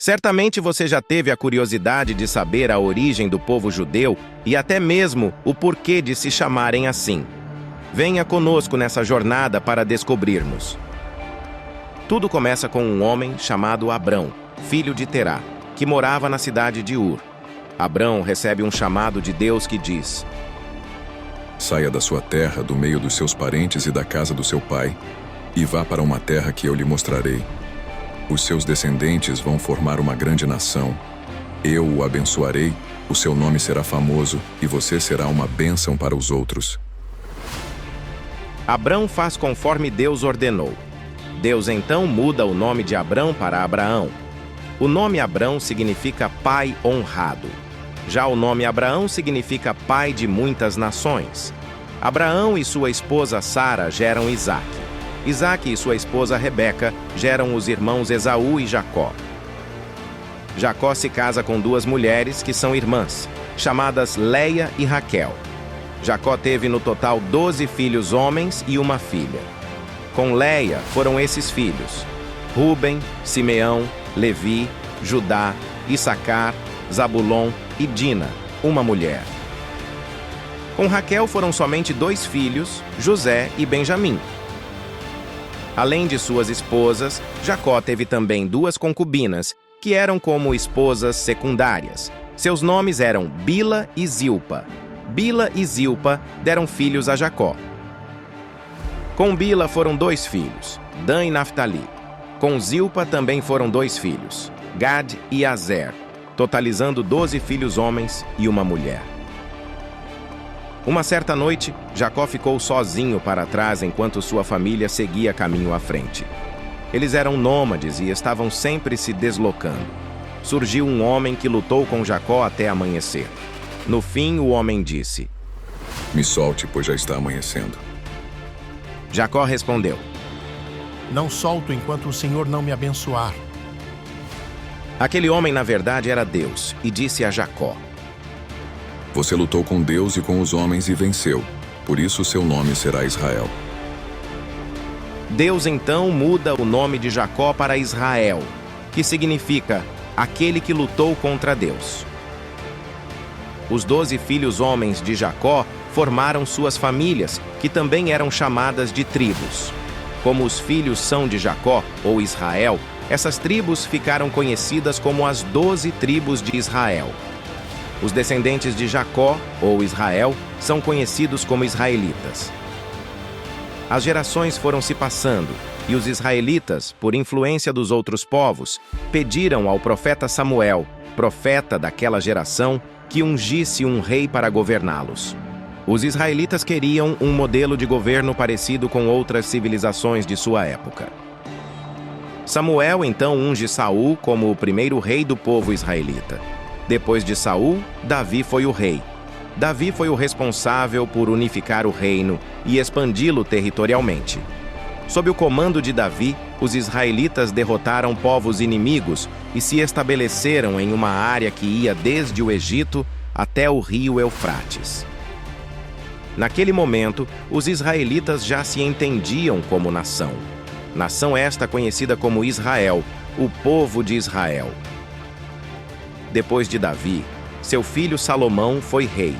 Certamente você já teve a curiosidade de saber a origem do povo judeu e até mesmo o porquê de se chamarem assim. Venha conosco nessa jornada para descobrirmos. Tudo começa com um homem chamado Abrão, filho de Terá, que morava na cidade de Ur. Abrão recebe um chamado de Deus que diz: Saia da sua terra, do meio dos seus parentes e da casa do seu pai, e vá para uma terra que eu lhe mostrarei. Os seus descendentes vão formar uma grande nação. Eu o abençoarei, o seu nome será famoso, e você será uma bênção para os outros. Abrão faz conforme Deus ordenou. Deus então muda o nome de Abrão para Abraão. O nome Abrão significa pai honrado. Já o nome Abraão significa pai de muitas nações. Abraão e sua esposa Sara geram Isaque. Isaque e sua esposa Rebeca geram os irmãos Esaú e Jacó. Jacó se casa com duas mulheres que são irmãs, chamadas Leia e Raquel. Jacó teve no total 12 filhos homens e uma filha. Com Leia foram esses filhos: Ruben, Simeão, Levi, Judá, Issacar, Zabulon e Dina, uma mulher. Com Raquel foram somente 2 filhos, José e Benjamim. Além de suas esposas, Jacó teve também 2 concubinas, que eram como esposas secundárias. Seus nomes eram Bila e Zilpa. Bila e Zilpa deram filhos a Jacó. Com Bila foram 2 filhos, Dan e Naftali. Com Zilpa também foram 2 filhos, Gad e Azer, totalizando 12 filhos homens e uma mulher. Uma certa noite, Jacó ficou sozinho para trás enquanto sua família seguia caminho à frente. Eles eram nômades e estavam sempre se deslocando. Surgiu um homem que lutou com Jacó até amanhecer. No fim, o homem disse: Me solte, pois já está amanhecendo. Jacó respondeu: Não solto enquanto o Senhor não me abençoar. Aquele homem, na verdade, era Deus, e disse a Jacó: Você lutou com Deus e com os homens e venceu. Por isso seu nome será Israel. Deus então muda o nome de Jacó para Israel, que significa aquele que lutou contra Deus. Os 12 filhos homens de Jacó formaram suas famílias, que também eram chamadas de tribos. Como os filhos são de Jacó, ou Israel, essas tribos ficaram conhecidas como as 12 tribos de Israel. Os descendentes de Jacó, ou Israel, são conhecidos como israelitas. As gerações foram se passando, e os israelitas, por influência dos outros povos, pediram ao profeta Samuel, profeta daquela geração, que ungisse um rei para governá-los. Os israelitas queriam um modelo de governo parecido com outras civilizações de sua época. Samuel então unge Saul como o primeiro rei do povo israelita. Depois de Saul, Davi foi o rei. Davi foi o responsável por unificar o reino e expandi-lo territorialmente. Sob o comando de Davi, os israelitas derrotaram povos inimigos e se estabeleceram em uma área que ia desde o Egito até o rio Eufrates. Naquele momento, os israelitas já se entendiam como nação. Nação esta conhecida como Israel, o povo de Israel. Depois de Davi, seu filho Salomão foi rei.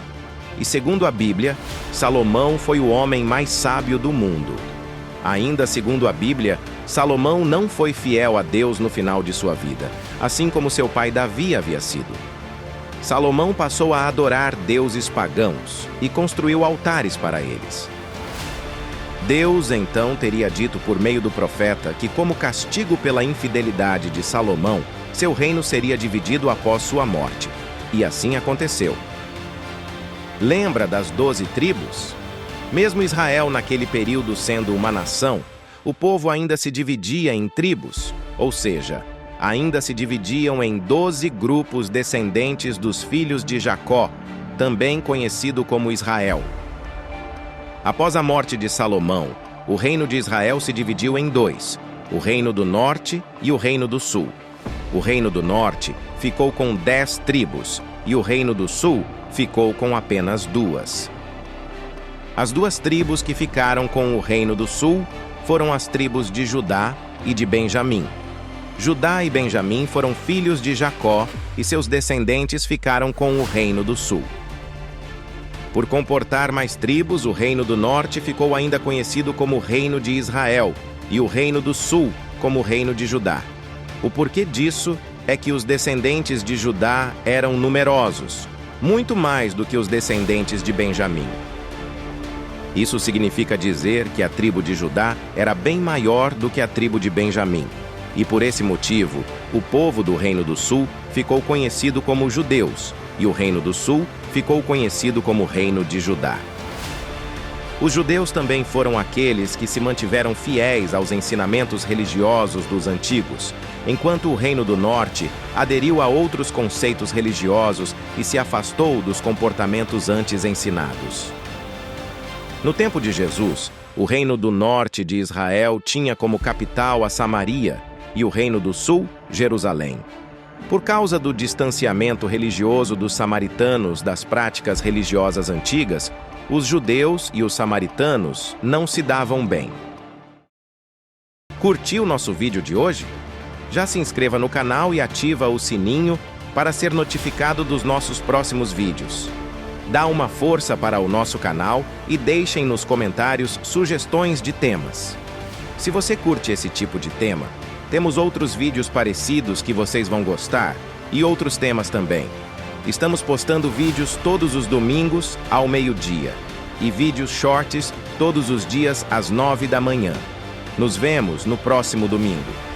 E segundo a Bíblia, Salomão foi o homem mais sábio do mundo. Ainda segundo a Bíblia, Salomão não foi fiel a Deus no final de sua vida, assim como seu pai Davi havia sido. Salomão passou a adorar deuses pagãos e construiu altares para eles. Deus então teria dito por meio do profeta que, como castigo pela infidelidade de Salomão, seu reino seria dividido após sua morte. E assim aconteceu. Lembra das 12 tribos? Mesmo Israel naquele período sendo uma nação, o povo ainda se dividia em tribos, ou seja, ainda se dividiam em 12 grupos descendentes dos filhos de Jacó, também conhecido como Israel. Após a morte de Salomão, o reino de Israel se dividiu em 2, o reino do norte e o reino do sul. O reino do norte ficou com 10 tribos e o reino do sul ficou com apenas 2. As 2 tribos que ficaram com o reino do sul foram as tribos de Judá e de Benjamim. Judá e Benjamim foram filhos de Jacó e seus descendentes ficaram com o Reino do Sul. Por comportar mais tribos, o Reino do Norte ficou ainda conhecido como Reino de Israel e o Reino do Sul como Reino de Judá. O porquê disso é que os descendentes de Judá eram numerosos, muito mais do que os descendentes de Benjamim. Isso significa dizer que a tribo de Judá era bem maior do que a tribo de Benjamim. E por esse motivo, o povo do Reino do Sul ficou conhecido como judeus, e o Reino do Sul ficou conhecido como Reino de Judá. Os judeus também foram aqueles que se mantiveram fiéis aos ensinamentos religiosos dos antigos, enquanto o Reino do Norte aderiu a outros conceitos religiosos e se afastou dos comportamentos antes ensinados. No tempo de Jesus, o Reino do Norte de Israel tinha como capital a Samaria e o Reino do Sul, Jerusalém. Por causa do distanciamento religioso dos samaritanos das práticas religiosas antigas, os judeus e os samaritanos não se davam bem. Curtiu nosso vídeo de hoje? Já se inscreva no canal e ativa o sininho para ser notificado dos nossos próximos vídeos. Dá uma força para o nosso canal e deixem nos comentários sugestões de temas. Se você curte esse tipo de tema, temos outros vídeos parecidos que vocês vão gostar e outros temas também. Estamos postando vídeos todos os domingos ao meio-dia e vídeos shorts todos os dias às 9 da manhã. Nos vemos no próximo domingo.